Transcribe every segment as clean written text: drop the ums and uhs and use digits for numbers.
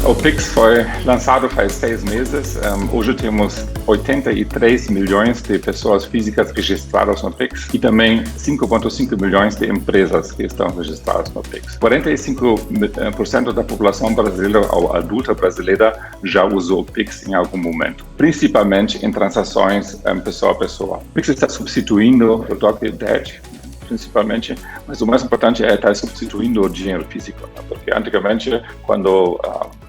O Pix foi lançado faz 6 meses. Hoje temos 83 milhões de pessoas físicas registradas no Pix e também 5,5 milhões de empresas que estão registradas no Pix. 45% da população brasileira ou adulta brasileira já usou o Pix em algum momento, principalmente em transações pessoa a pessoa. O Pix está substituindo o toque de TED, principalmente, mas o mais importante é estar substituindo o dinheiro físico, né? Porque antigamente, quando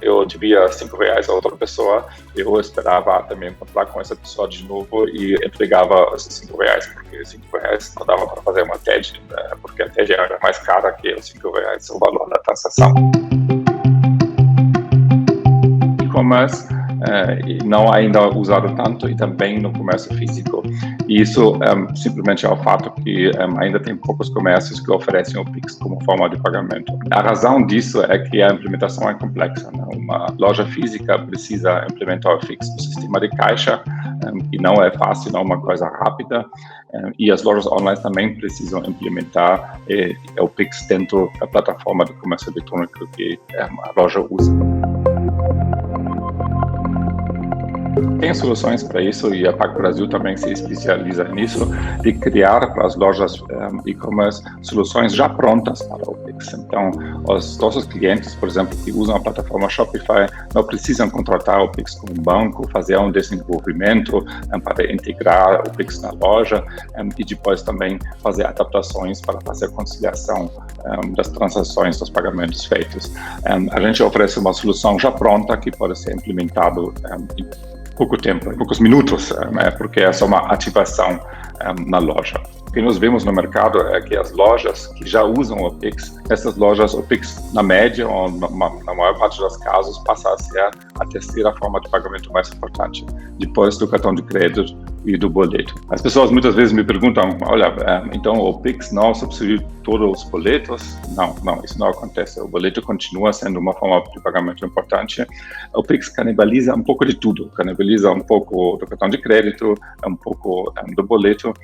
eu devia R$5 a outra pessoa, eu esperava também encontrar com essa pessoa de novo e entregava esses R$5, porque R$5 não dava para fazer uma TED, né? Porque a TED era mais cara que os R$5, o valor da transação. E-commerce não ainda usado tanto e também no comércio físico. E isso simplesmente é o fato que ainda tem poucos comércios que oferecem o Pix como forma de pagamento. A razão disso é que a implementação é complexa, né? Uma loja física precisa implementar o Pix no sistema de caixa, que não é fácil, não é uma coisa rápida, e as lojas online também precisam implementar o Pix dentro da plataforma de comércio eletrônico que a loja usa. Tem soluções para isso e a PAC Brasil também se especializa nisso, de criar para as lojas e-commerce soluções já prontas para o Pix. Então, os nossos clientes, por exemplo, que usam a plataforma Shopify, não precisam contratar o Pix com um banco, fazer um desenvolvimento para integrar o Pix na loja e depois também fazer adaptações para fazer a conciliação das transações, dos pagamentos feitos. A gente oferece uma solução já pronta que pode ser implementado em pouco tempo, em poucos minutos, porque é só uma ativação na loja. O que nós vemos no mercado é que as lojas que já usam o Pix, essas lojas, o Pix na média, ou na maior parte dos casos, passa a ser a terceira forma de pagamento mais importante, depois do cartão de crédito e do boleto. As pessoas muitas vezes me perguntam, olha, então o Pix não substitui todos os boletos? Não, isso não acontece. O boleto continua sendo uma forma de pagamento importante. O Pix canibaliza um pouco de tudo, canibaliza um pouco do cartão de crédito, um pouco do boleto,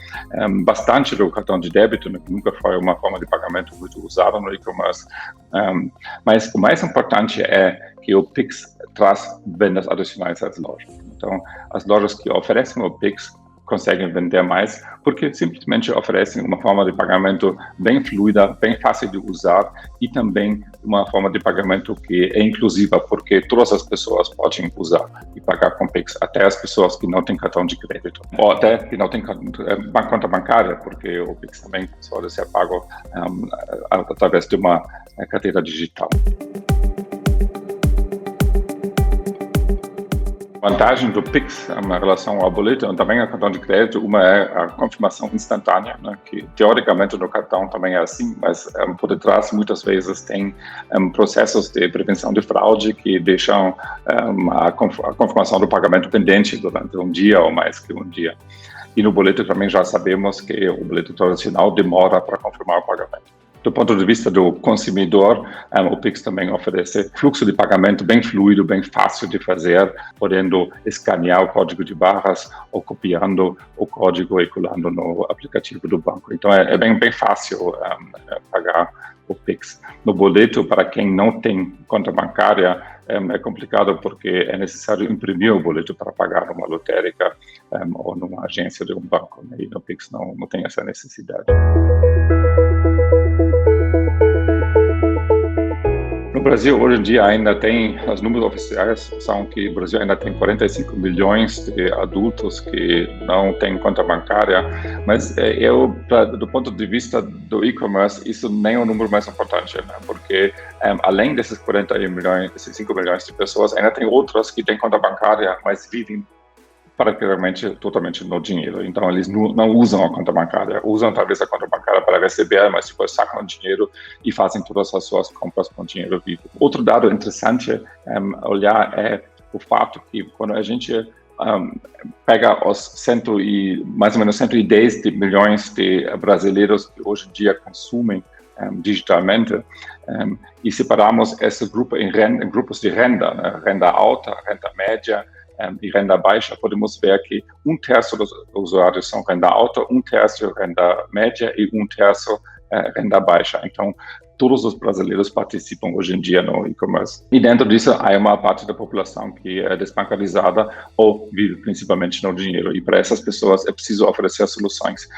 bastante do cartão de débito, que nunca foi uma forma de pagamento muito usada no e-commerce. Mas o mais importante é que o Pix traz vendas adicionais às lojas. Então, as lojas que oferecem o Pix conseguem vender mais porque simplesmente oferecem uma forma de pagamento bem fluida, bem fácil de usar e também uma forma de pagamento que é inclusiva, porque todas as pessoas podem usar e pagar com Pix, até as pessoas que não têm cartão de crédito, ou até que não têm conta bancária, porque o Pix também pode ser pago através de uma carteira digital. A vantagem do Pix em relação ao boleto e também ao cartão de crédito, uma é a confirmação instantânea, né, que teoricamente no cartão também é assim, mas por detrás muitas vezes tem processos de prevenção de fraude que deixam a confirmação do pagamento pendente durante um dia ou mais que um dia. E no boleto também já sabemos que o boleto tradicional demora para confirmar o pagamento. Do ponto de vista do consumidor, o Pix também oferece fluxo de pagamento bem fluido, bem fácil de fazer, podendo escanear o código de barras ou copiando o código e colando no aplicativo do banco. Então, é bem fácil pagar o Pix. No boleto, para quem não tem conta bancária, é complicado porque é necessário imprimir o boleto para pagar numa lotérica ou numa agência de um banco, né? E no Pix não tem essa necessidade. No Brasil, hoje em dia, ainda tem, os números oficiais são que o Brasil ainda tem 45 milhões de adultos que não têm conta bancária, mas do ponto de vista do e-commerce, isso nem é o número mais importante, né? Porque além desses 41 milhões, esses 5 milhões de pessoas, ainda tem outras que têm conta bancária, mas vivem praticamente totalmente no dinheiro. Então, eles não usam a conta bancária, usam talvez a conta bancária para receber, mas depois sacam o dinheiro e fazem todas as suas compras com dinheiro vivo. Outro dado interessante olhar é o fato que quando a gente pega os mais ou menos 110 milhões de brasileiros que hoje em dia consumem digitalmente e separamos esse grupo em grupos de renda, né? Renda alta, renda média, e renda baixa, podemos ver que 1/3 dos usuários são renda alta, 1/3 renda média e 1/3 renda baixa. Então, todos os brasileiros participam hoje em dia no e-commerce. E dentro disso, há uma parte da população que é desbancarizada ou vive principalmente no dinheiro. E para essas pessoas é preciso oferecer soluções.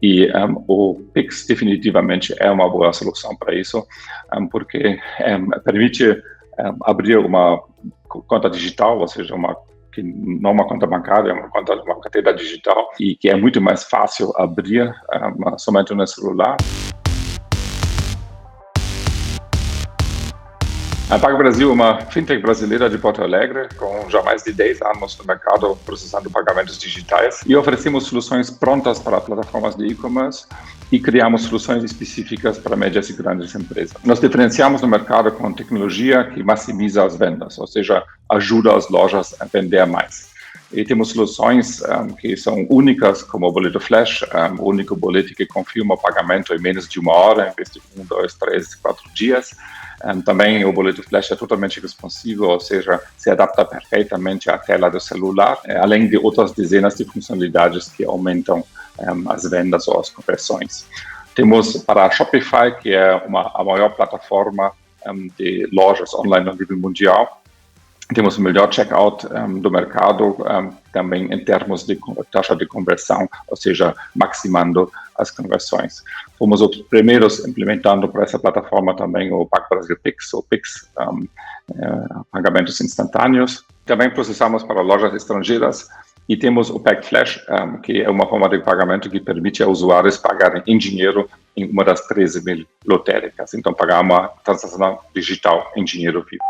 E o Pix definitivamente é uma boa solução para isso, porque permite abrir uma conta digital, ou seja, não uma conta bancária, uma carteira digital, e que é muito mais fácil abrir somente no celular. A PagBrasil é uma fintech brasileira de Porto Alegre, com já mais de 10 anos no mercado processando pagamentos digitais, e oferecemos soluções prontas para plataformas de e-commerce e criamos soluções específicas para médias e grandes empresas. Nós diferenciamos no mercado com tecnologia que maximiza as vendas, ou seja, ajuda as lojas a vender mais. E temos soluções que são únicas, como o boleto flash, o único boleto que confirma o pagamento em menos de 1 hora, em vez de 1, 2, 3, 4 dias. Também o boleto flash é totalmente responsivo, ou seja, se adapta perfeitamente à tela do celular, além de outras dezenas de funcionalidades que aumentam as vendas ou as conversões. Temos para a Shopify, que é a maior plataforma de lojas online no nível mundial. Temos o melhor checkout do mercado, também em termos de taxa de conversão, ou seja, maximando as conversões. Fomos os primeiros implementando para essa plataforma também o PagBrasil Pix, ou Pix, pagamentos instantâneos. Também processamos para lojas estrangeiras e temos o PagFlash, que é uma forma de pagamento que permite aos usuários pagarem em dinheiro em uma das 13 mil lotéricas. Então, pagar uma transação digital em dinheiro vivo.